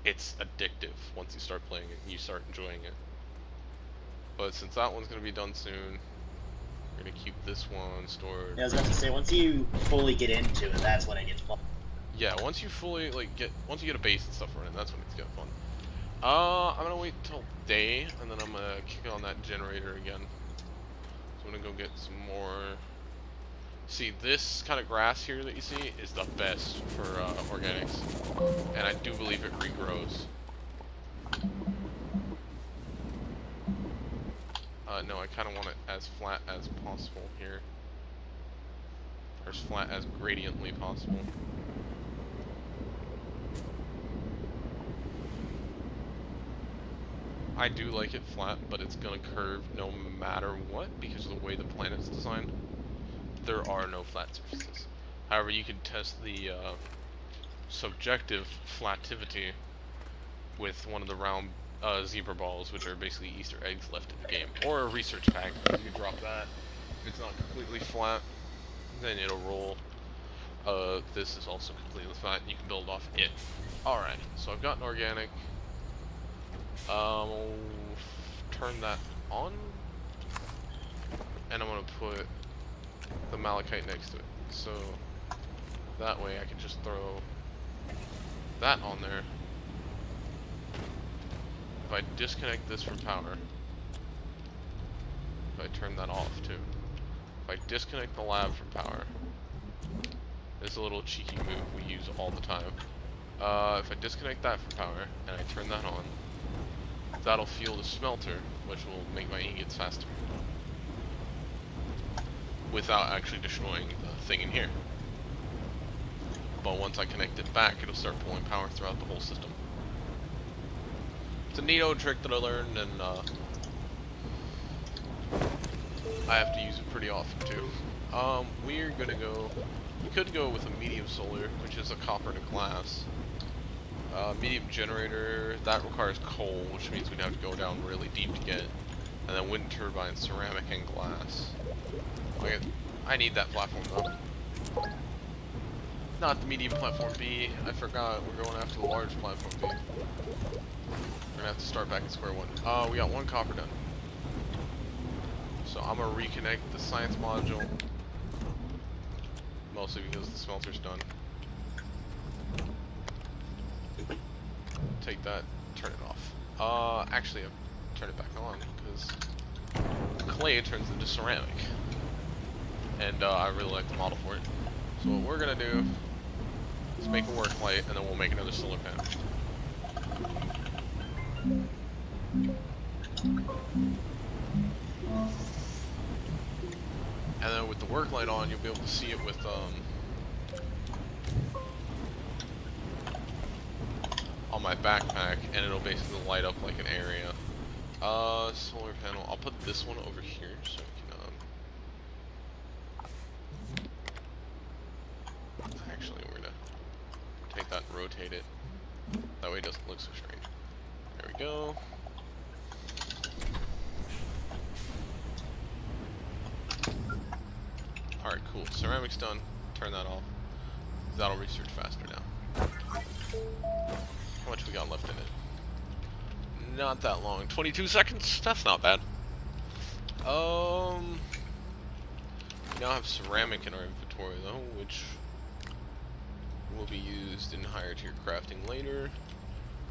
it's addictive once you start playing it and you start enjoying it. But since that one's gonna be done soon, we're gonna keep this one stored. Yeah, I was about to say, once you fully get into it, that's when it gets fun. Yeah, once you fully once you get a base and stuff running, that's when it's getting fun. I'm gonna wait till day, and then I'm gonna kick on that generator again. So I'm gonna go get some more. See, this kind of grass here that you see is the best for organics, and I do believe it regrows. No, I kind of want it as flat as possible here, or as flat as gradiently possible. I do like it flat, but it's gonna curve no matter what because of the way the planet's designed. There are no flat surfaces. However, you can test the subjective flativity with one of the round zebra balls, which are basically Easter eggs left in the game, or a research pack. You can drop that. If it's not completely flat, then it'll roll. This is also completely flat. You can build off it. Alright, so I've got an organic. I'll turn that on, and I'm gonna put the malachite next to it, so that way I can just throw that on there. If I disconnect this from power, if I turn that off too, if I disconnect the lab from power, this is a little cheeky move we use all the time. If I disconnect that from power and I turn that on, that'll fuel the smelter, which will make my ingots faster, without actually destroying the thing in here. but once I connect it back, it'll start pulling power throughout the whole system. It's a neato trick that I learned, and I have to use it pretty often too. We're gonna go. We could go with a medium solar, which is a copper and a glass. Medium generator, that requires coal, which means we'd have to go down really deep to get. And then wind turbine, ceramic, and glass. I need that platform though. Not the medium platform B. I forgot. We're going after the large platform B. We're gonna have to start back at square one. We got one copper done. So I'm gonna reconnect the science module. Mostly because the smelter's done. Take that, turn it off. Actually, I'll turn it back on because clay turns into ceramic. And I really like the model for it. So what we're gonna do is make a work light, and then we'll make another solar panel. And then with the work light on, you'll be able to see it with on my backpack, and it'll basically light up like an area. Solar panel. I'll put this one over here so we can actually, we're gonna take that and rotate it. That way it doesn't look so strange. There we go. Alright, cool. Ceramic's done. Turn that off. That'll research faster now. How much we got left in it? Not that long. 22 seconds? That's not bad. We now have ceramic in our inventory though, which will be used in higher tier crafting later.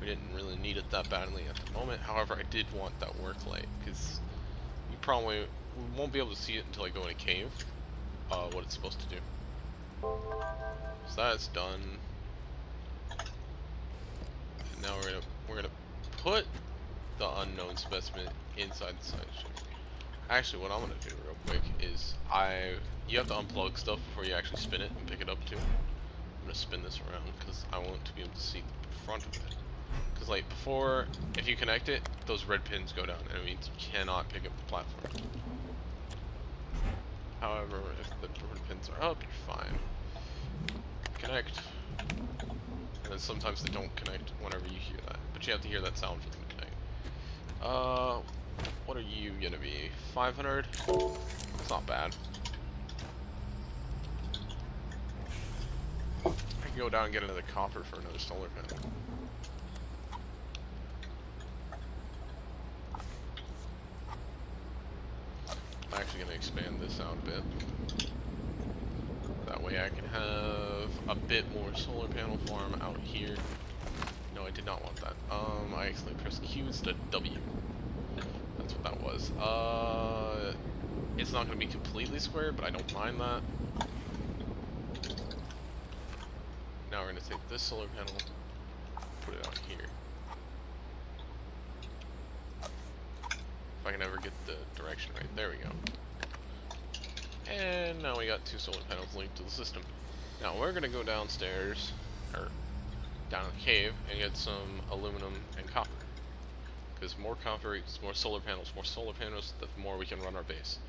We didn't really need it that badly at the moment. However, I did want that work light, because you probably won't be able to see it until I go in a cave. What it's supposed to do. So that's done. And now we're gonna put the unknown specimen inside the side ship. Actually, what I'm gonna do real quick is you have to unplug stuff before you actually spin it and pick it up too. I'm gonna spin this around because I want to be able to see the front of it. Because like before, if you connect it, those red pins go down, and it means you cannot pick up the platform. However, if the red pins are up, you're fine. Connect. And then sometimes they don't connect whenever you hear that. But you have to hear that sound for them to connect. What are you gonna be? 500? It's not bad. I can go down and get another copper for another solar panel. I'm actually going to expand this out a bit. That way I can have a bit more solar panel farm out here. No, I did not want that. I accidentally pressed Q instead of W. That's what that was. It's not going to be completely square, but I don't mind that. Now we're going to take this solar panel, put it out here. If I can ever get the direction right. There we go. And now we got two solar panels linked to the system. Now we're going to go downstairs, or down in the cave, and get some aluminum and copper. Because more copper equals more solar panels, the more we can run our base.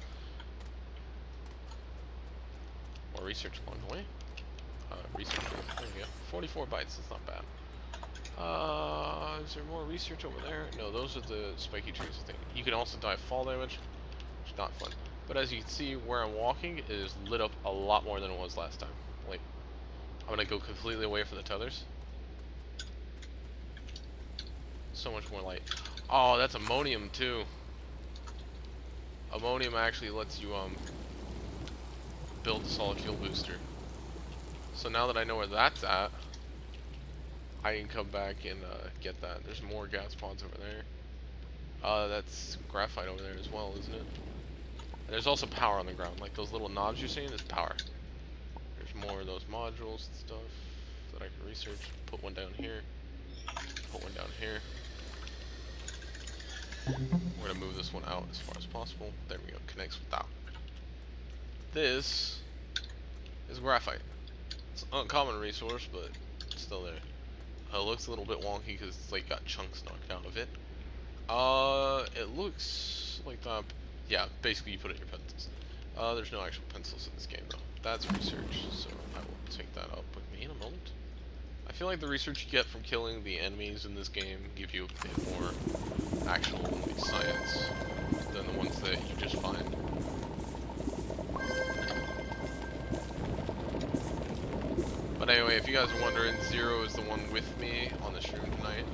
More research along the way. Research, there we go. 44 bytes, that's not bad. Is there more research over there? No, those are the spiky trees, I think. You can also die of fall damage, which is not fun. But as you can see, where I'm walking is lit up a lot more than it was last time. Like, I'm gonna go completely away from the tethers. So much more light. Oh, that's ammonium too. Ammonium actually lets you build the solid fuel booster. So now that I know where that's at, I can come back and get that. There's more gas pods over there. That's graphite over there as well, isn't it? And there's also power on the ground. Like those little knobs you're seeing is power. There's more of those modules and stuff that I can research. Put one down here. Put one down here. We're gonna move this one out as far as possible. There we go. Connects with that. This is graphite. It's an uncommon resource, but it's still there. It looks a little bit wonky because it's like got chunks knocked out of it. It looks like that. Yeah, basically you put in your pencils. There's no actual pencils in this game though. That's research, so I will take that up with me in a moment. I feel like the research you get from killing the enemies in this game give you a bit more actual science than the ones that you just find. But anyway, if you guys are wondering, Zero is the one with me on the stream tonight.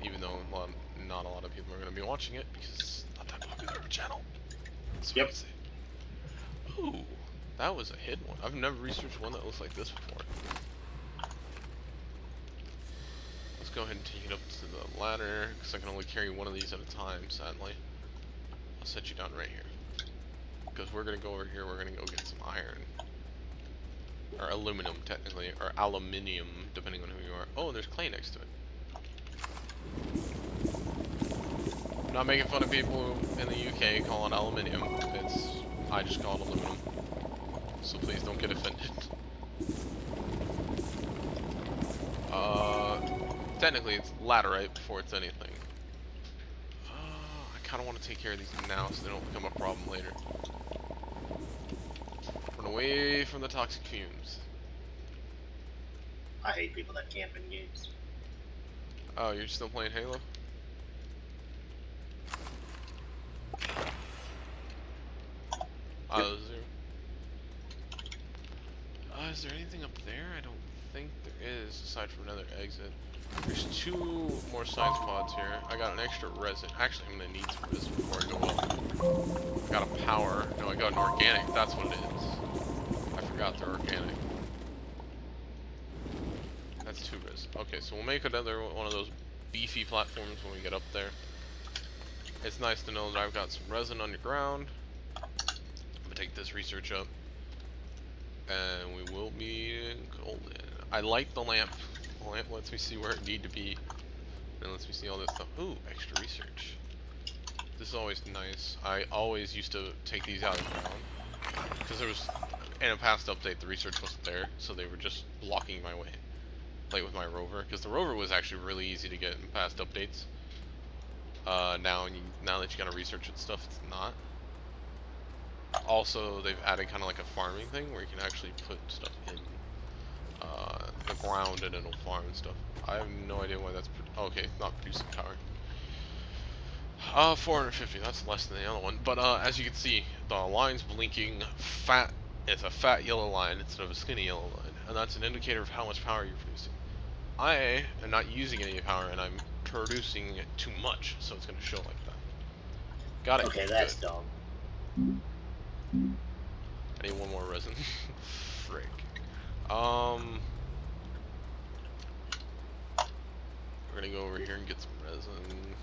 Even though not a lot of people are going to be watching it because it's not that popular of a channel. Yep. Ooh, that was a hidden one. I've never researched one that looks like this before. Let's go ahead and take it up to the ladder, because I can only carry one of these at a time, sadly. I'll set you down right here. Because we're going to go over here, we're going to go get some iron. Or aluminum, technically. Or aluminium, depending on who you are. Oh, there's clay next to it. I'm not making fun of people in the UK call it aluminium. I just call it aluminum. So please don't get offended. Technically it's laterite before it's anything. I kind of want to take care of these now so they don't become a problem later. Run away from the toxic fumes. I hate people that camp in games. Oh, you're still playing Halo? Zero. Is there anything up there? I don't think there is, aside from another exit. There's 2 more science pods here. I got an extra resin. Actually, I'm gonna need some resin before I go up. I got a power. No, I got an organic. That's what it is. I forgot they're organic. That's 2 resin. Okay, so we'll make another one of those beefy platforms when we get up there. It's nice to know that I've got some resin underground. I'm gonna take this research up. And we will be golden. I like the lamp. The lamp lets me see where it need to be. And lets me see all this stuff. Ooh, extra research. This is always nice. I always used to take these out of the ground. Because there was, in a past update, the research wasn't there. So they were just blocking my way. Like with my rover. Because the rover was actually really easy to get in past updates. Now that you gotta research and stuff, it's not. Also, they've added kind of like a farming thing where you can actually put stuff in the ground and it'll farm and stuff. I have no idea why that's... okay, not producing power. 450, that's less than the other one. But as you can see, the line's blinking fat. It's a fat yellow line instead of a skinny yellow line. And that's an indicator of how much power you're producing. I am not using any power and I'm producing too much, so it's going to show like that. Got it. Okay, that's dumb. I need one more resin. Frick. We're gonna go over here and get some resin.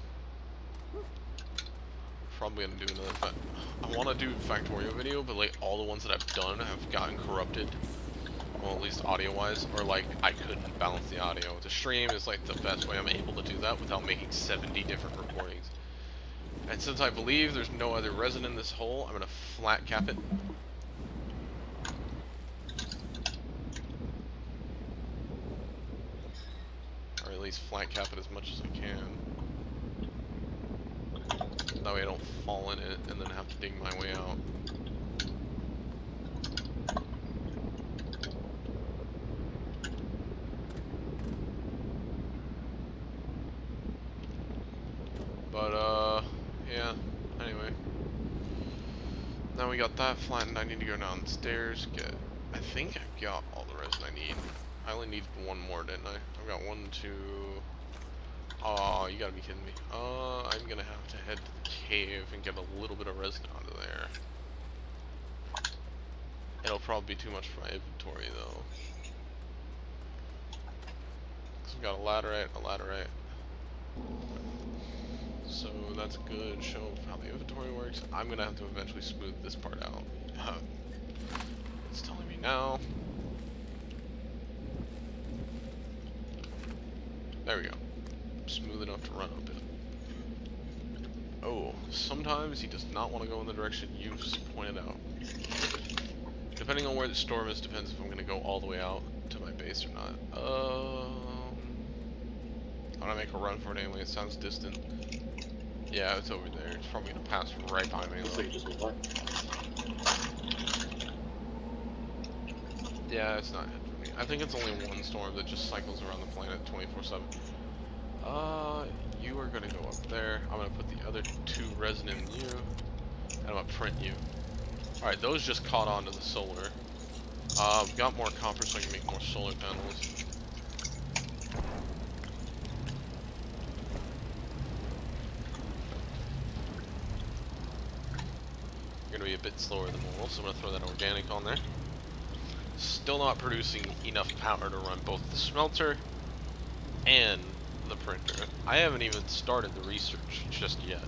Probably gonna do another I want to do Factorio video, but like all the ones that I've done have gotten corrupted. Well, at least audio-wise, or like I couldn't balance the audio. The stream is like the best way I'm able to do that without making 70 different recordings. And since I believe there's no other resin in this hole, I'm gonna flat cap it. Or at least flat cap it as much as I can. That way I don't fall in it and then have to dig my way out. But, yeah, anyway. Now we got that flattened, I need to go downstairs, I think I've got all the resin I need. I only need one more, didn't I? I've got 1, 2... Oh, you gotta be kidding me. I'm gonna have to head to the cave and get a little bit of resin out of there. It'll probably be too much for my inventory, though. So we've got a laterite. So that's a good show of how the inventory works. I'm gonna have to eventually smooth this part out. It's telling me now. There we go. Smooth enough to run up it. Oh, sometimes he does not want to go in the direction you've pointed out. Because Depending on where the storm is, depends if I'm gonna go all the way out to my base or not. I'm gonna make a run for it anyway. It sounds distant. Yeah, it's over there. It's probably gonna pass right by me. Yeah, it's not hit for me. I think it's only one storm that just cycles around the planet 24/7. You are gonna go up there. I'm gonna put the other 2 resonant in you, and I'm gonna print you. Alright, those just caught on to the solar. Got more copper so I can make more solar panels. You're gonna be a bit slower than normal, so I'm gonna throw that organic on there. Still not producing enough power to run both the smelter and the printer. I haven't even started the research just yet.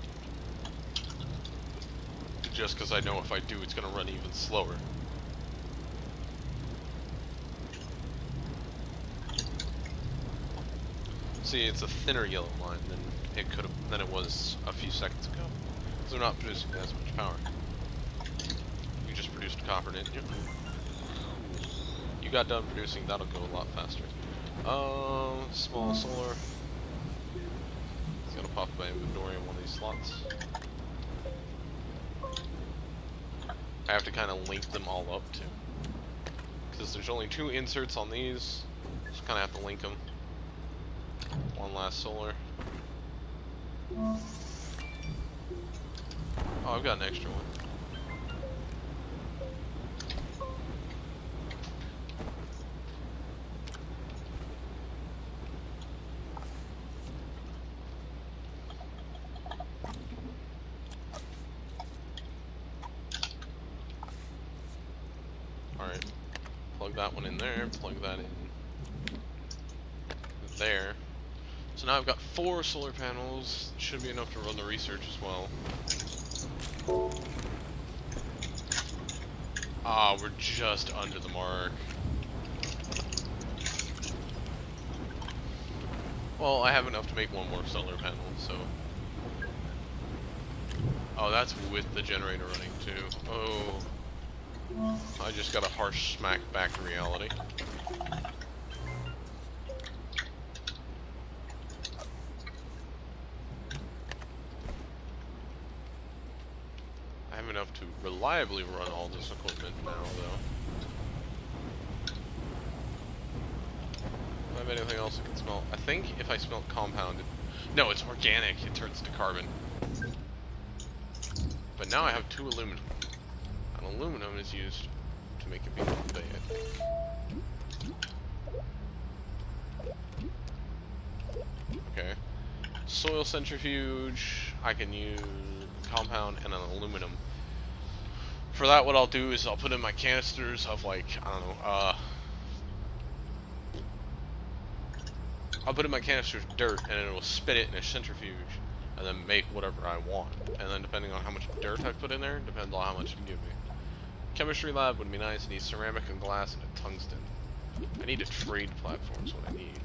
Just because I know if I do, it's going to run even slower. See, it's a thinner yellow line than it was a few seconds ago. So they're not producing as much power. You just produced copper, didn't you? You got done producing, that'll go a lot faster. Small solar. It's gonna pop my inventory in one of these slots. I have to kind of link them all up too. Because there's only 2 inserts on these. Just kind of have to link them. One last solar. Oh, I've got an extra one. Alright, plug that one in there, plug that in there. So now I've got 4 solar panels, should be enough to run the research as well. Ah, we're just under the mark. Well, I have enough to make 1 more solar panel, so... Oh, that's with the generator running too. Oh... I just got a harsh smack back to reality. I have enough to reliably run all this equipment now, though. Do I have anything else I can smelt? I think if I smelt compounded... No, it's organic. It turns to carbon. But now I have 2 aluminum. Aluminum is used to make a vehicle bay, I think. Okay. Soil centrifuge, I can use compound and an aluminum. For that, what I'll do is I'll put in my canisters of, like, I don't know, I'll put in my canisters of dirt and it will spit it in a centrifuge and then make whatever I want. And then depending on how much dirt I put in there, depends on how much it can give me. Chemistry lab would be nice. I need ceramic and glass and a tungsten. I need a trade platform is what I need.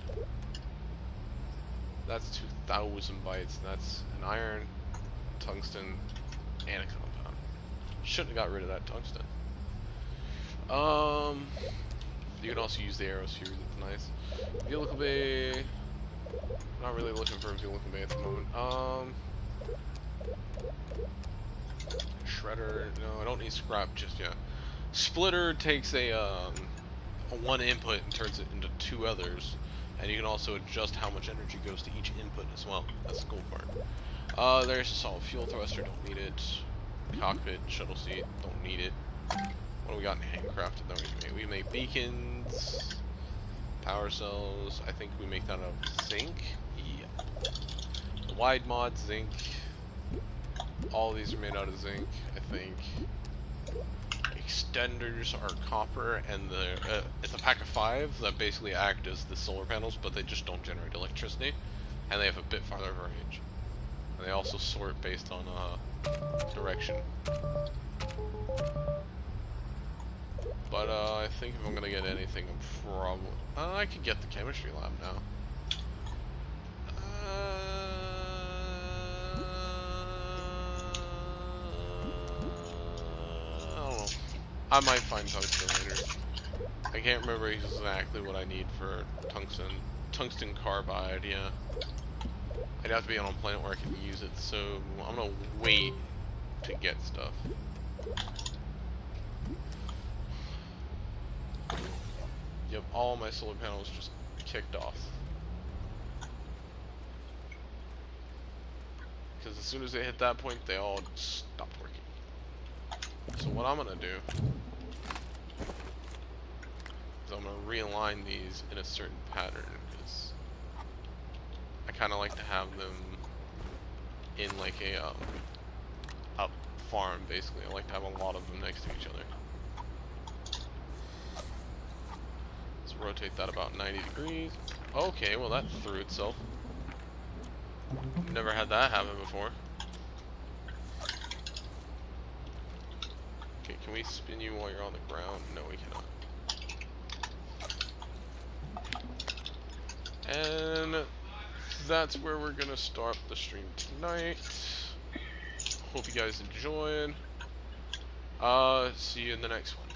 That's 2,000 bytes. That's an iron, tungsten, and a compound. Shouldn't have got rid of that tungsten. You can also use the arrows here. That's nice. Vehicle bay. Not really looking for a vehicle bay at the moment. Shredder, no, I don't need scrap just yet. Splitter takes a 1 input and turns it into 2 others, and you can also adjust how much energy goes to each input as well. That's the cool part. There's a solid fuel thruster, don't need it. Cockpit, shuttle seat, don't need it. What do we got in handcrafted that we can make? We make beacons, power cells. I think we make that out of zinc. Yeah. The wide mod, zinc. All these are made out of zinc, I think. Extenders are copper, and it's a pack of 5 that basically act as the solar panels, but they just don't generate electricity, and they have a bit farther range. And they also sort based on direction. But I think if I'm gonna get anything, I'm probably I could get the chemistry lab now. I might find tungsten later. I can't remember exactly what I need for tungsten carbide, yeah. I'd have to be on a planet where I can use it, so I'm gonna wait to get stuff. Yep, all my solar panels just kicked off. Because as soon as they hit that point, they all stopped working. So what I'm gonna do is I'm gonna realign these in a certain pattern, because I kind of like to have them in like a farm, basically. I like to have a lot of them next to each other. Let's rotate that about 90 degrees. Okay, well that threw itself. Never had that happen before. Okay, can we spin you while you're on the ground? No, we cannot. And that's where we're gonna start the stream tonight. Hope you guys enjoyed. See you in the next one.